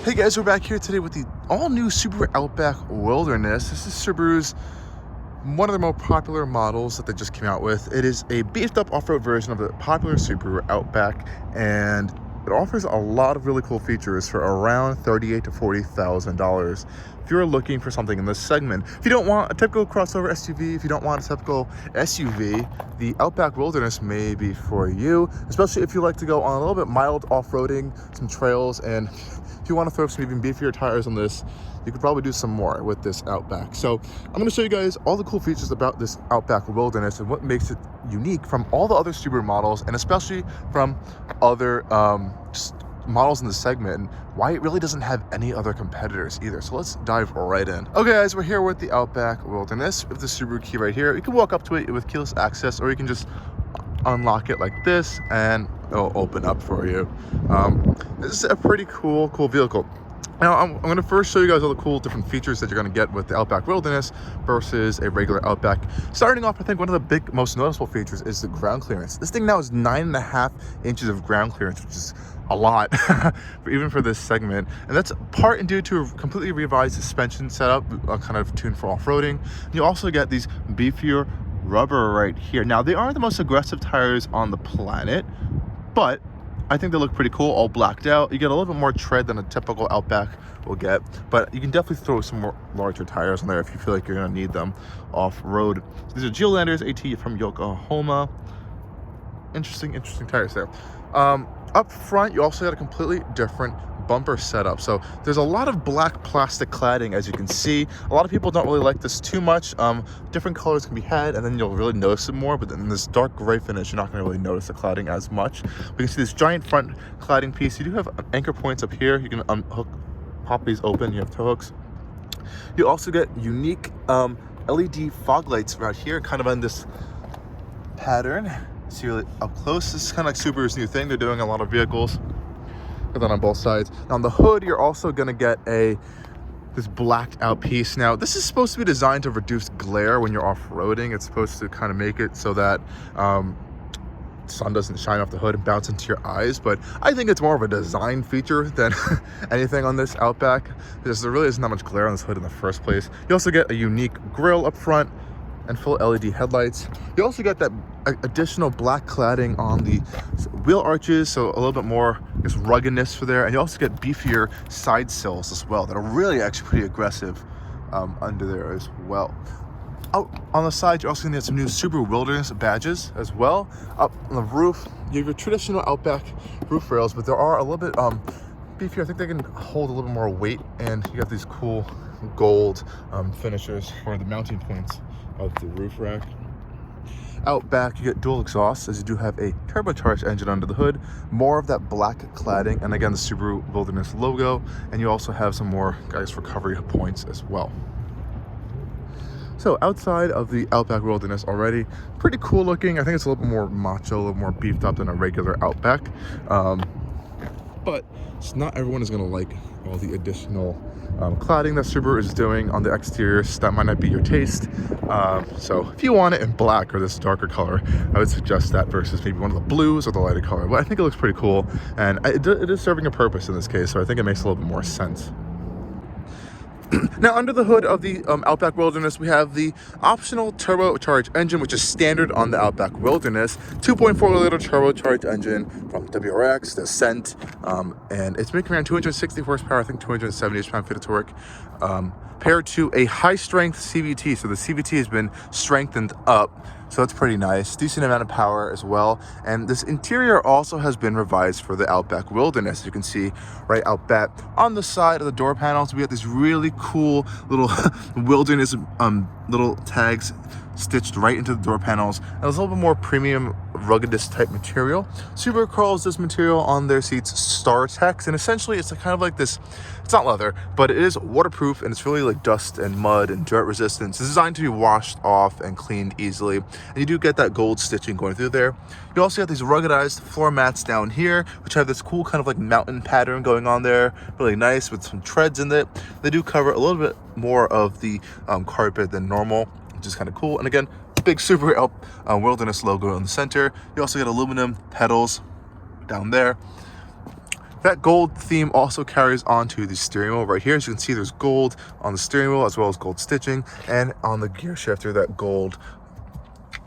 Hey guys, we're back here today with the all-new Subaru Outback Wilderness. This is Subaru's one of the more popular models that they just came out with. It is a beefed-up off-road version of the popular Subaru Outback, and it offers a lot of really cool features for around $38,000 to $40,000. If you're looking for something in this segment, if you don't want a typical crossover SUV, if you don't want a typical SUV, the Outback Wilderness may be for you, especially if you like to go on a little bit mild off-roading, some trails, and if you want to throw some even beefier tires on this, you could probably do some more with this Outback. So I'm going to show you guys all the cool features about this Outback Wilderness and what makes it unique from all the other Subaru models, and especially from other models in the segment, and why it really doesn't have any other competitors either. So let's dive right in. Okay guys, we're here with the Outback Wilderness with the Subaru key right here. You can walk up to it with keyless access, or you can just unlock it like this and it'll open up for you. This is a pretty cool vehicle. Now I'm going to first show you guys all the cool different features that you're going to get with the Outback Wilderness versus a regular Outback. Starting off, I think one of the big most noticeable features is the ground clearance. This thing now is 9.5 inches of ground clearance, which is a lot even for this segment, and that's part and due to a completely revised suspension setup, kind of tuned for off-roading. You also get these beefier rubber right here. Now they aren't the most aggressive tires on the planet, but I think they look pretty cool, all blacked out. You get a little bit more tread than a typical Outback will get, but you can definitely throw some more larger tires on there if you feel like you're gonna need them off-road. These are Geolanders AT from Yokohama. Interesting tires there. Up front, you also got a completely different bumper setup. So there's a lot of black plastic cladding, as you can see. A lot of people don't really like this too much. Different colors can be had, and then you'll really notice it more, but in this dark gray finish, you're not going to really notice the cladding as much. We can see this giant front cladding piece. You do have anchor points up here. You can pop these open. You have tow hooks. You also get unique LED fog lights right here, kind of on this pattern. See really up close. This is kind of like Subaru's new thing. They're doing a lot of vehicles. Got that on both sides. Now on the hood, you're also going to get this blacked out piece. Now this is supposed to be designed to reduce glare when you're off-roading. It's supposed to kind of make it so that sun doesn't shine off the hood and bounce into your eyes, but I think it's more of a design feature than anything on this Outback, because there really isn't that much glare on this hood in the first place. You also get a unique grille up front and full LED headlights. You also got that additional black cladding on the wheel arches, so a little bit more ruggedness for there. And you also get beefier side sills as well that are really actually pretty aggressive under there as well. Out on the side, you're also going to get some new Subaru Wilderness badges as well. Up on the roof, you have your traditional Outback roof rails, but there are a little bit beefier. I think they can hold a little bit more weight, and you got these cool gold finishers for the mounting points of the roof rack. Out back, you get dual exhausts, as you do have a turbocharged engine under the hood, more of that black cladding, and again the Subaru Wilderness logo, and you also have some more recovery points as well. So outside of the Outback Wilderness already, pretty cool looking. I think it's a little bit more macho, a little more beefed up than a regular Outback, but not everyone is going to like all the additional cladding that Subaru is doing on the exterior. So that might not be your taste. So if you want it in black or this darker color, I would suggest that versus maybe one of the blues or the lighter color. But I think it looks pretty cool, and it is serving a purpose in this case, so I think it makes a little bit more sense. Now under the hood of the Outback Wilderness, we have the optional turbocharged engine, which is standard on the Outback Wilderness. 2.4 liter turbocharged engine from WRX, the Ascent, and it's making around 260 horsepower, I think 270 pound-feet of torque, paired to a high-strength CVT. So the CVT has been strengthened up, so that's pretty nice. Decent amount of power as well. And this interior also has been revised for the Outback Wilderness. You can see right out back on the side of the door panels, we have these really cool little wilderness little tags stitched right into the door panels, and there's a little bit more premium ruggedness type material. Subaru calls this material on their seats StarTex, and essentially it's kind of like this, it's not leather, but it is waterproof, and it's really like dust and mud and dirt resistant. It's designed to be washed off and cleaned easily, and you do get that gold stitching going through there. You also have these ruggedized floor mats down here, which have this cool kind of like mountain pattern going on there, really nice with some treads in it. They do cover a little bit more of the carpet than normal, which is kind of cool. And again, big Subaru Wilderness logo in the center. You also get aluminum pedals down there. That gold theme also carries onto the steering wheel right here. As you can see, there's gold on the steering wheel as well as gold stitching, and on the gear shifter, that gold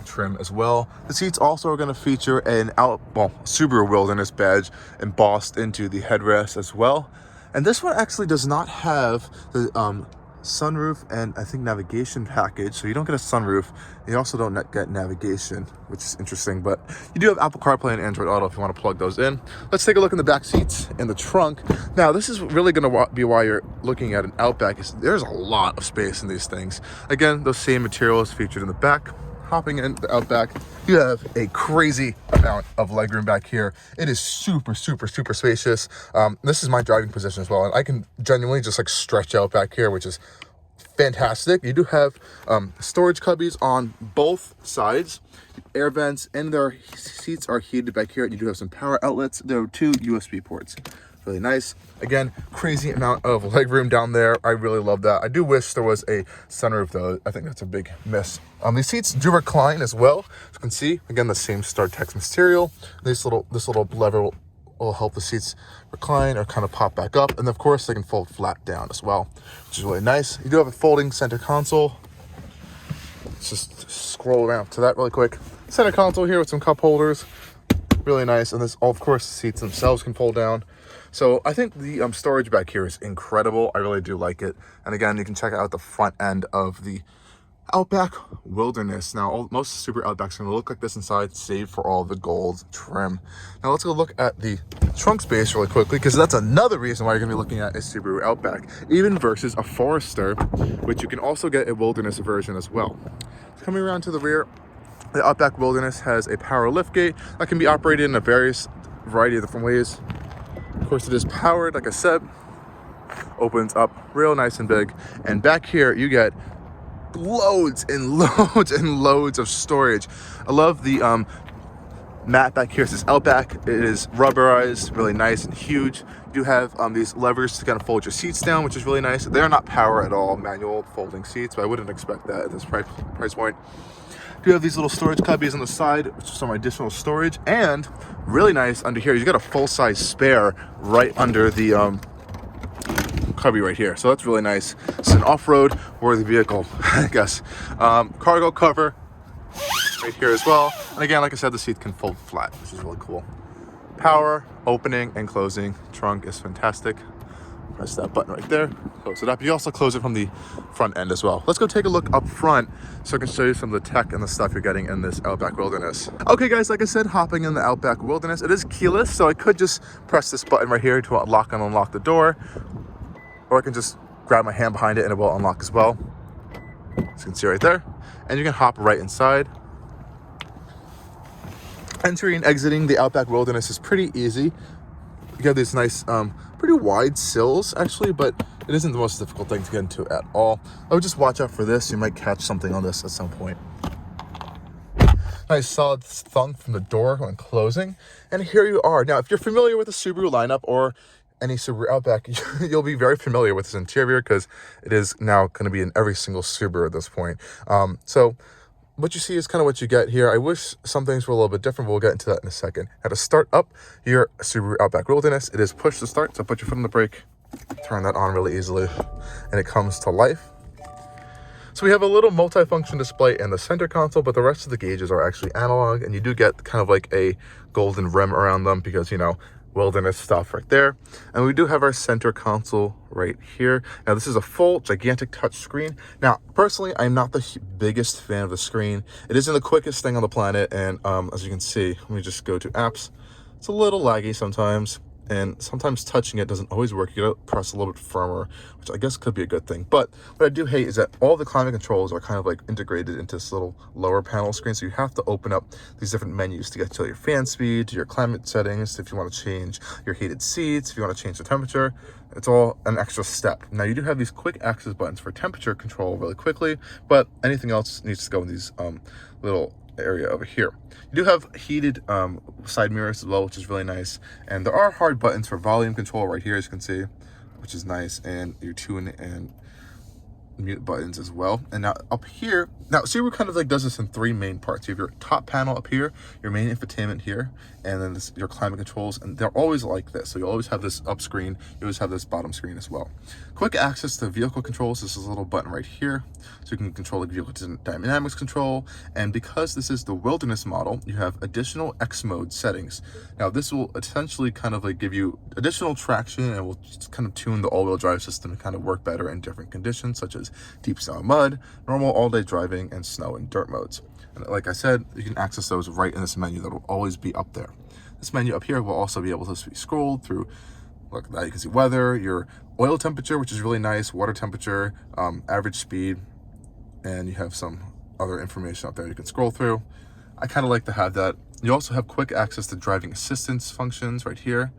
trim as well. The seats also are going to feature an Subaru Wilderness badge embossed into the headrest as well. And this one actually does not have the sunroof and I think navigation package, so you don't get a sunroof. You also don't get navigation, which is interesting, but you do have Apple CarPlay and Android Auto if you want to plug those in. Let's take a look in the back seats and the trunk. Now, this is really going to be why you're looking at an Outback. There's a lot of space in these things. Again, those same materials featured in the back. Hopping in the Outback, you have a crazy amount of legroom back here. It is super spacious. This is my driving position as well, and I can genuinely just like stretch out back here, which is fantastic. You do have storage cubbies on both sides, air vents, and their seats are heated back here. You do have some power outlets. There are 2 USB ports. Really nice. Again, crazy amount of legroom down there. I really love that. I do wish there was a sunroof though. I think that's a big miss. These seats do recline as well. As you can see, again, the same StarTex material. This little lever will help the seats recline or kind of pop back up. And of course, they can fold flat down as well, which is really nice. You do have a folding center console. Let's just scroll around to that really quick. Center console here with some cup holders. Really nice. And this, of course, the seats themselves can fold down. So I think the storage back here is incredible. I really do like it. And again, you can check out the front end of the Outback Wilderness. Now, most Subaru Outbacks are going to look like this inside, save for all the gold trim. Now, let's go look at the trunk space really quickly, because that's another reason why you're going to be looking at a Subaru Outback, even versus a Forester, which you can also get a Wilderness version as well. Coming around to the rear, the Outback Wilderness has a power liftgate that can be operated in a variety of different ways. Of course, it is powered, like I said, opens up real nice and big. And back here, you get loads and loads of storage. I love the mat back here. It says Outback. It is rubberized, really nice and huge. You do have these levers to kind of fold your seats down, which is really nice. They're not power at all, manual folding seats, but I wouldn't expect that at this price point. You have these little storage cubbies on the side, which is some additional storage, and really nice under here, you got a full-size spare right under the cubby right here. So that's really nice. It's an off-road worthy vehicle, I guess. Cargo cover right here as well. And again, like I said, the seat can fold flat, which is really cool. Power, opening and closing. Trunk is fantastic. Press that button right there, close it up. You also close it from the front end as well. Let's go take a look up front so I can show you some of the tech and the stuff you're getting in this Outback Wilderness. Okay guys, like I said, hopping in the Outback Wilderness, it is keyless, so I could just press this button right here to lock and unlock the door, or I can just grab my hand behind it and it will unlock as well. As you can see right there. And you can hop right inside. Entering and exiting the Outback Wilderness is pretty easy. You have these nice, pretty wide sills actually, but it isn't the most difficult thing to get into at all. I would just watch out for this. You might catch something on this at some point. Nice solid thunk from the door when closing. And here you are. Now, if you're familiar with the Subaru lineup or any Subaru Outback, you'll be very familiar with this interior because it is now going to be in every single Subaru at this point. So what you see is kind of what you get here. I wish some things were a little bit different, but we'll get into that in a second. How to start up your Subaru Outback Wilderness. It is push to start, so put your foot on the brake, turn that on really easily, and it comes to life. So we have a little multi-function display in the center console, but the rest of the gauges are actually analog, and you do get kind of like a golden rim around them because, you know, Wilderness stuff right there. And we do have our center console right here. Now this is a full gigantic touch screen. Now personally, I'm not the biggest fan of the screen. It isn't the quickest thing on the planet, and as you can see, let me just go to apps. It's a little laggy sometimes, and sometimes touching it doesn't always work. You gotta press a little bit firmer, which I guess could be a good thing. But what I do hate is that all the climate controls are kind of like integrated into this little lower panel screen, so you have to open up these different menus to get to your fan speed, to your climate settings, if you want to change your heated seats, if you want to change the temperature. It's all an extra step. Now you do have these quick access buttons for temperature control really quickly, but anything else needs to go in these little area over here. You do have heated side mirrors as well, which is really nice, and there are hard buttons for volume control right here, as you can see, which is nice, and your tune and mute buttons as well. And now up here, now Subaru kind of like does this in three main parts. You have your top panel up here, your main infotainment here, and then your climate controls, and they're always like this. So you always have this up screen, you always have this bottom screen as well. Quick access to vehicle controls. This is a little button right here, so you can control the vehicle dynamics control. And because this is the Wilderness model, you have additional X mode settings. Now this will essentially kind of like give you additional traction, and will just kind of tune the all-wheel drive system to kind of work better in different conditions, such as deep snow and mud, normal all-day driving, and snow and dirt modes. And like I said, you can access those right in this menu that will always be up there. This menu up here will also be able to be scrolled through. Look, now you can see weather, your oil temperature, which is really nice, water temperature, average speed, and you have some other information out there you can scroll through. I kind of like to have that. You also have quick access to driving assistance functions right here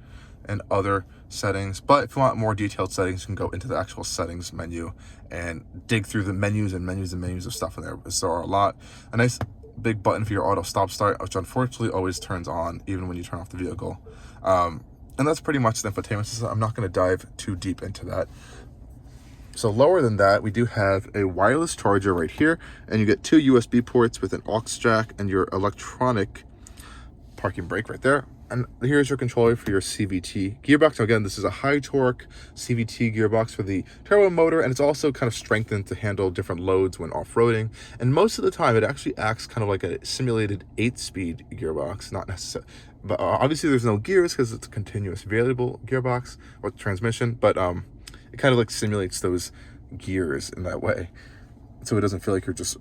and other settings. But if you want more detailed settings, you can go into the actual settings menu and dig through the menus and menus and menus of stuff in there. There are a lot. A nice big button for your auto stop start, which unfortunately always turns on even when you turn off the vehicle. And that's pretty much the infotainment system. I'm not going to dive too deep into that. So lower than that, we do have a wireless charger right here, and you get two USB ports with an aux jack and your electronic parking brake right there. And here's your controller for your CVT gearbox. Now again, this is a high torque CVT gearbox for the turbo motor, and it's also kind of strengthened to handle different loads when off-roading. And most of the time, it actually acts kind of like a simulated 8-speed gearbox, not necessarily. But obviously, there's no gears because it's a continuous variable gearbox or transmission. But it kind of like simulates those gears in that way, so it doesn't feel like you're just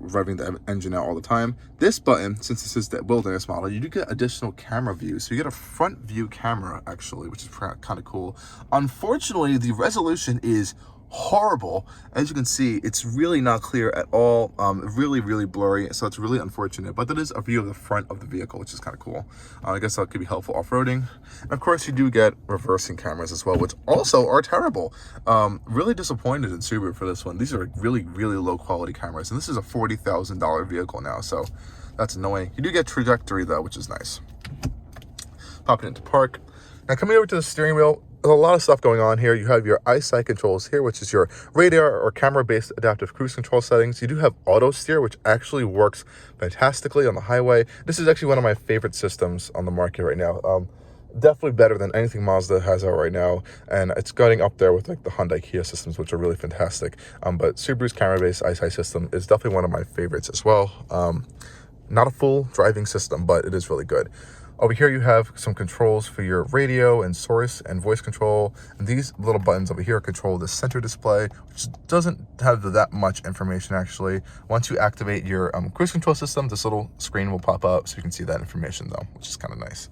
revving the engine out all the time. This button, since this is the Wilderness model, you do get additional camera views. So you get a front view camera actually, which is kind of cool. Unfortunately, the resolution is horrible. As you can see, it's really not clear at all. Really blurry, so it's really unfortunate, but that is a view of the front of the vehicle, which is kind of cool. I guess that could be helpful off-roading. And of course, you do get reversing cameras as well, which also are terrible. Really disappointed in Subaru for this one. These are really low quality cameras, and this is a $40,000 vehicle now, so that's annoying. You do get trajectory though, which is nice. Popping into park. Now coming over to the steering wheel, there's a lot of stuff going on here. You have your eyesight controls here, which is your radar or camera-based adaptive cruise control settings. You do have auto steer, which actually works fantastically on the highway. This is actually one of my favorite systems on the market right now. Definitely better than anything Mazda has out right now, and it's getting up there with like the Hyundai Kia systems, which are really fantastic. But Subaru's camera-based eyesight system is definitely one of my favorites as well. Not a full driving system, but it is really good. Over here, you have some controls for your radio and source and voice control. And these little buttons over here control the center display, which doesn't have that much information actually. Once you activate your cruise control system, this little screen will pop up so you can see that information though, which is kind of nice.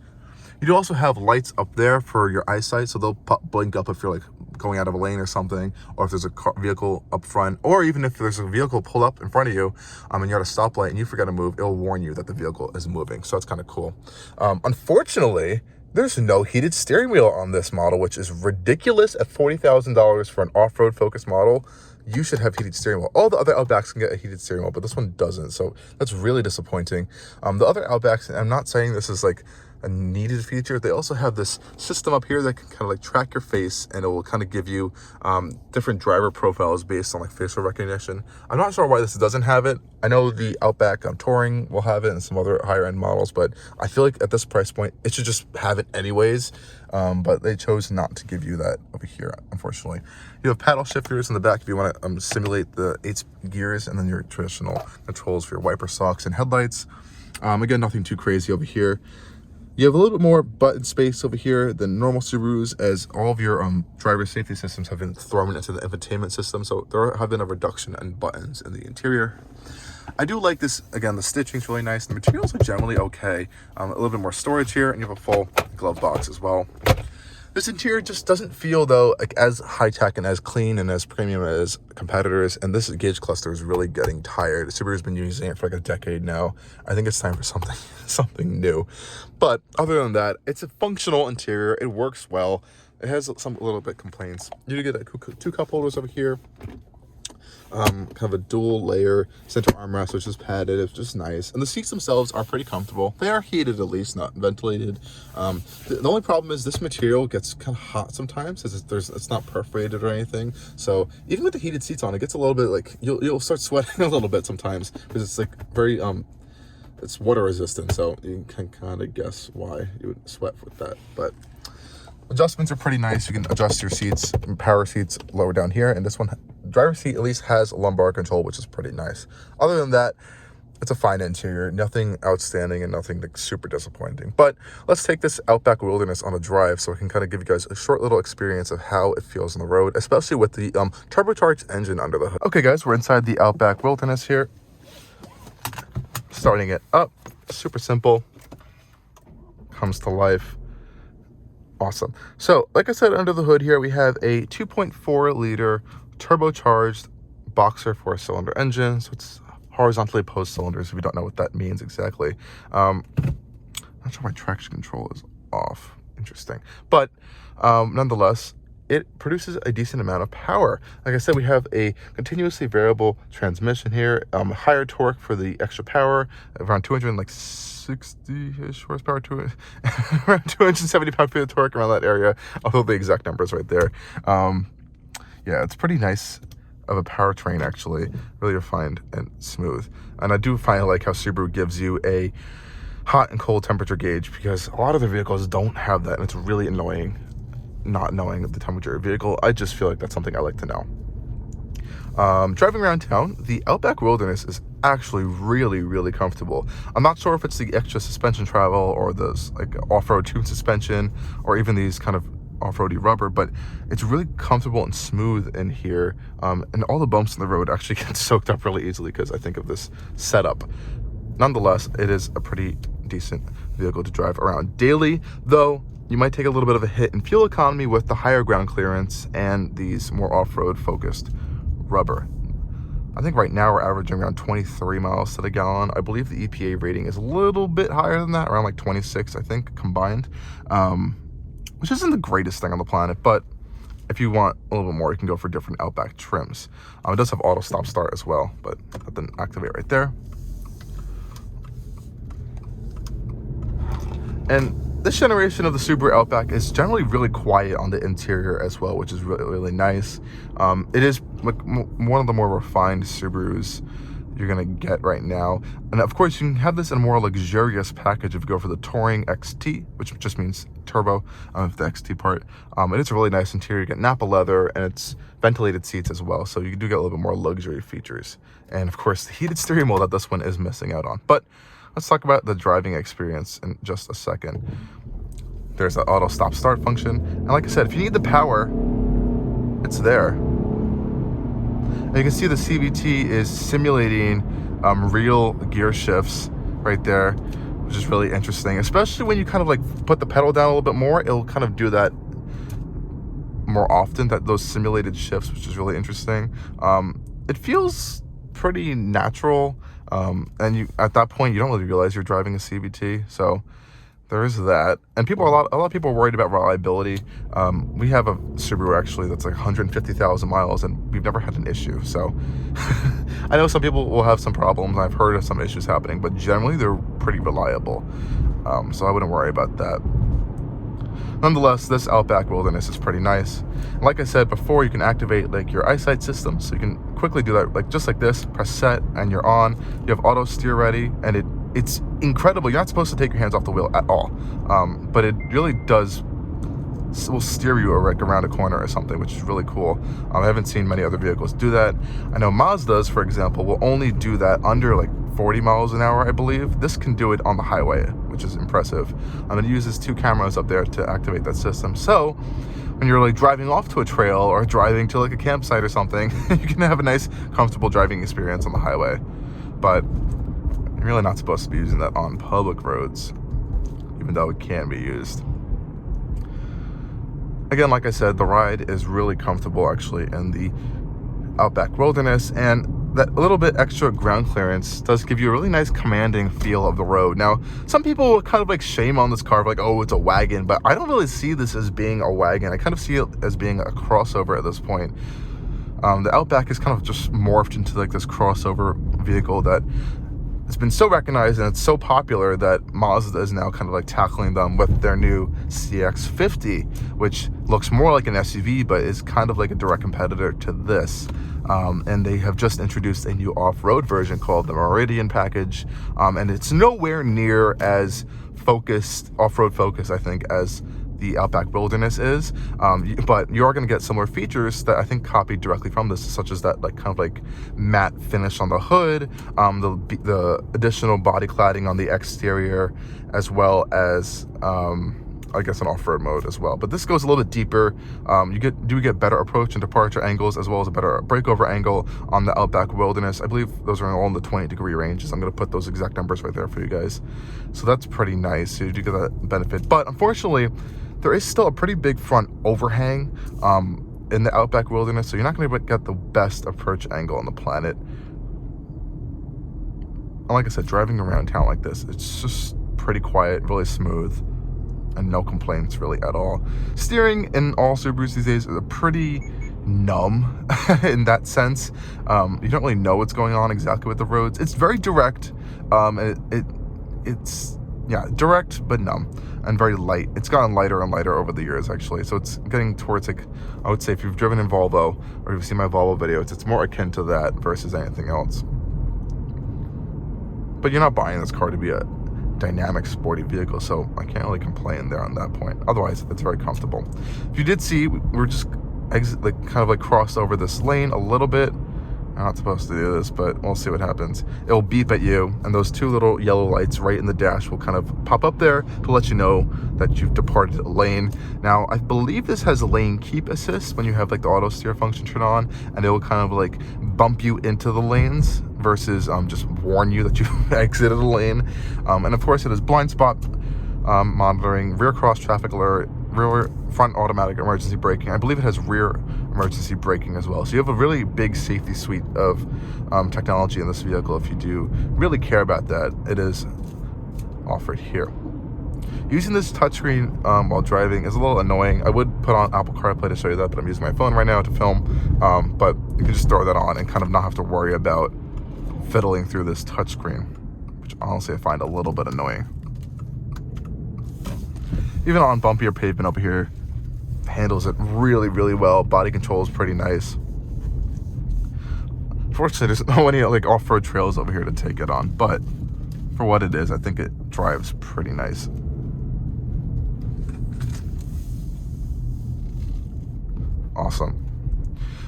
You do also have lights up there for your eyesight, so they'll blink up if you're like going out of a lane or something, or if there's a vehicle up front, or even if there's a vehicle pulled up in front of you and you're at a stoplight and you forget to move, it'll warn you that the vehicle is moving. So that's kind of cool. Unfortunately, there's no heated steering wheel on this model, which is ridiculous at $40,000 for an off-road focused model. You should have heated steering wheel. All the other Outbacks can get a heated steering wheel, but this one doesn't. So that's really disappointing. The other Outbacks, and I'm not saying this is like a needed feature, they also have this system up here that can kind of like track your face, and it will kind of give you different driver profiles based on like facial recognition. I'm not sure why this doesn't have it. I know the Outback Touring will have it and some other higher end models, but I feel like at this price point, it should just have it anyways. But they chose not to give you that over here, unfortunately. You have paddle shifters in the back if you want to simulate the 8 gears, and then your traditional controls for your wiper socks and headlights. Again, nothing too crazy over here. You have a little bit more button space over here than normal Subarus, as all of your driver safety systems have been thrown into the infotainment system, so there have been a reduction in buttons in the interior. I do like this. Again, the stitching's really nice. The materials are generally okay. A little bit more storage here, and you have a full glove box as well. This interior just doesn't feel, though, like as high-tech and as clean and as premium as competitors, and this gauge cluster is really getting tired. Subaru's been using it for like a decade now. I think it's time for something new. But other than that, it's a functional interior. It works well. It has some little bit complaints. You do get 2 cup holders over here. kind of a dual layer center armrest, which is padded. It's just nice. And the seats themselves are pretty comfortable. They are heated, at least, not ventilated. The only problem is this material gets kind of hot sometimes, as it's not perforated or anything. So even with the heated seats on, it gets a little bit like, you'll start sweating a little bit sometimes, because it's like very, it's water resistant. So you can kind of guess why you would sweat with that. But adjustments are pretty nice. You can adjust your seats, power seats lower down here, and this one, driver's seat, at least has lumbar control, which is pretty nice. Other than that, it's a fine interior, nothing outstanding and nothing like super disappointing. But let's take this Outback Wilderness on a drive so I can kind of give you guys a short little experience of how it feels on the road, especially with the turbocharged engine under the hood. Okay guys, we're inside the Outback Wilderness here. Starting it up, super simple, comes to life. Awesome. So like I said, under the hood here we have a 2.4 liter turbocharged boxer 4-cylinder engine. So it's horizontally opposed cylinders, if you don't know what that means exactly. Not sure why traction control is off. Interesting. But nonetheless, it produces a decent amount of power. Like I said, we have a continuously variable transmission here, higher torque for the extra power, around 260-ish horsepower to it, around 270 pound-feet of torque, around that area. I'll throw the exact numbers right there. Yeah, it's pretty nice of a powertrain, actually, really refined and smooth. And I do find like how Subaru gives you a hot and cold temperature gauge, because a lot of their vehicles don't have that, and it's really annoying not knowing the temperature of your vehicle. I just feel like that's something I like to know. Driving around town, the Outback Wilderness is actually really comfortable. I'm not sure if it's the extra suspension travel or the like off-road tune suspension or even these kind of off-roady rubber, but it's really comfortable and smooth in here, and all the bumps in the road actually get soaked up really easily because I think of this setup. Nonetheless, it is a pretty decent vehicle to drive around daily, though you might take a little bit of a hit in fuel economy with the higher ground clearance and these more off-road focused rubber. I think right now we're averaging around 23 miles to the gallon. I believe the EPA rating is a little bit higher than that, around like 26, I think, combined, which isn't the greatest thing on the planet, but if you want a little bit more, you can go for different Outback trims. It does have auto stop start as well, but that didn't activate right there. And this generation of the Subaru Outback is generally really quiet on the interior as well, which is really nice. It is like one of the more refined Subarus you're gonna get right now, and of course you can have this in a more luxurious package if you go for the Touring XT, which just means turbo, the XT part. And it's a really nice interior. You get Napa leather, and it's ventilated seats as well, so you do get a little bit more luxury features, and of course the heated steering wheel that this one is missing out on. But let's talk about the driving experience in just a second. There's the auto stop start function, and like I said, if you need the power, it's there. And you can see the CVT is simulating real gear shifts right there, which is really interesting, especially when you kind of like put the pedal down a little bit more. It'll kind of do that more often, those simulated shifts, which is really interesting. It feels pretty natural, and you at that point you don't really realize you're driving a CVT, so there is that. And a lot of people are worried about reliability. We have a Subaru actually that's like 150,000 miles, and we've never had an issue. So I know some people will have some problems. I've heard of some issues happening, but generally they're pretty reliable. So I wouldn't worry about that. Nonetheless, this Outback Wilderness is pretty nice. And like I said before, you can activate like your eyesight system, so you can quickly do that, like just like this, press set and you're on. You have auto steer ready, and it's incredible. You're not supposed to take your hands off the wheel at all, but it really will steer you around a corner or something, which is really cool. I haven't seen many other vehicles do that. I know Mazda's, for example, will only do that under like 40 miles an hour, I believe. This can do it on the highway, which is impressive. It uses 2 cameras up there to activate that system. So when you're like driving off to a trail or driving to like a campsite or something, you can have a nice, comfortable driving experience on the highway. But you're really not supposed to be using that on public roads, even though it can be used. Again, like I said, the ride is really comfortable actually in the Outback Wilderness, and that little bit extra ground clearance does give you a really nice commanding feel of the road. Now, some people will kind of like shame on this car, like, oh, it's a wagon, but I don't really see this as being a wagon. I kind of see it as being a crossover at this point. The Outback is kind of just morphed into like this crossover vehicle that it's been so recognized and it's so popular that Mazda is now kind of like tackling them with their new CX-50, which looks more like an SUV but is kind of like a direct competitor to this. And they have just introduced a new off-road version called the Meridian package, and it's nowhere near as off-road focused, I think, as the Outback Wilderness is, but you are going to get similar features that I think copied directly from this, such as that like kind of like matte finish on the hood, the additional body cladding on the exterior, as well as I guess an off-road mode as well. But this goes a little bit deeper. You get better approach and departure angles, as well as a better breakover angle on the Outback Wilderness. I believe those are all in the 20-degree ranges. I'm going to put those exact numbers right there for you guys. So that's pretty nice. So you do get that benefit. But unfortunately, there is still a pretty big front overhang in the Outback Wilderness, so you're not going to get the best approach angle on the planet. And like I said, driving around town like this, it's just pretty quiet, really smooth, and no complaints really at all. Steering in all Subarus these days is pretty numb in that sense. You don't really know what's going on exactly with the roads. It's very direct, it's direct but numb and very light. It's gotten lighter and lighter over the years, actually. So it's getting towards, like, I would say if you've driven in Volvo or you've seen my Volvo videos, it's more akin to that versus anything else. But you're not buying this car to be a dynamic sporty vehicle, so I can't really complain there on that point. Otherwise, it's very comfortable. If you did see, we're just crossed over this lane a little bit. I'm not supposed to do this, but we'll see what happens. It'll beep at you, and those two little yellow lights right in the dash will kind of pop up there to let you know that you've departed a lane. Now, I believe this has lane keep assist when you have like the auto steer function turned on, and it will kind of like bump you into the lanes versus just warn you that you exited a lane. And of course, it has blind spot monitoring, rear cross traffic alert, rear front automatic emergency braking. I believe it has rear emergency braking as well. So you have a really big safety suite of technology in this vehicle. If you do really care about that, it is offered here. Using this touchscreen while driving is a little annoying. I would put on Apple CarPlay to show you that, but I'm using my phone right now to film. But you can just throw that on and kind of not have to worry about fiddling through this touchscreen, which honestly I find a little bit annoying. Even on bumpier pavement over here, handles it really, really well. Body control is pretty nice. Fortunately, there's no any like off-road trails over here to take it on, but for what it is, I think it drives pretty nice. Awesome.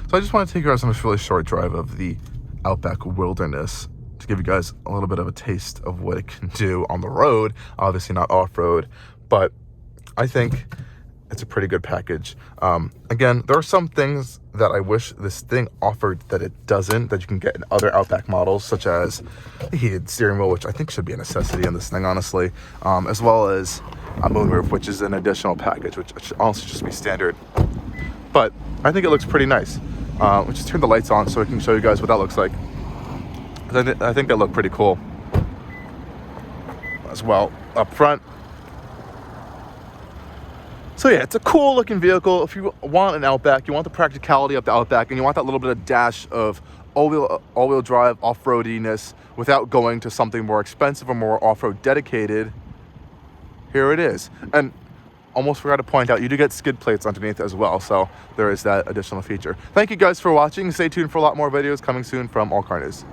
So I just want to take you guys on this really short drive of the Outback Wilderness to give you guys a little bit of a taste of what it can do on the road. Obviously not off-road, but I think it's a pretty good package. Again, there are some things that I wish this thing offered that it doesn't, that you can get in other Outback models, such as the heated steering wheel, which I think should be a necessity in this thing, honestly, as well as a moonroof, which is an additional package, which should honestly just be standard. But I think it looks pretty nice. We'll just turn the lights on so I can show you guys what that looks like. I think they look pretty cool as well up front. So yeah, it's a cool looking vehicle. If you want an Outback, you want the practicality of the Outback, and you want that little bit of dash of all-wheel drive off-roadiness without going to something more expensive or more off-road dedicated, here it is. And almost forgot to point out, you do get skid plates underneath as well, so there is that additional feature. Thank you guys for watching. Stay tuned for a lot more videos coming soon from Allcarnews.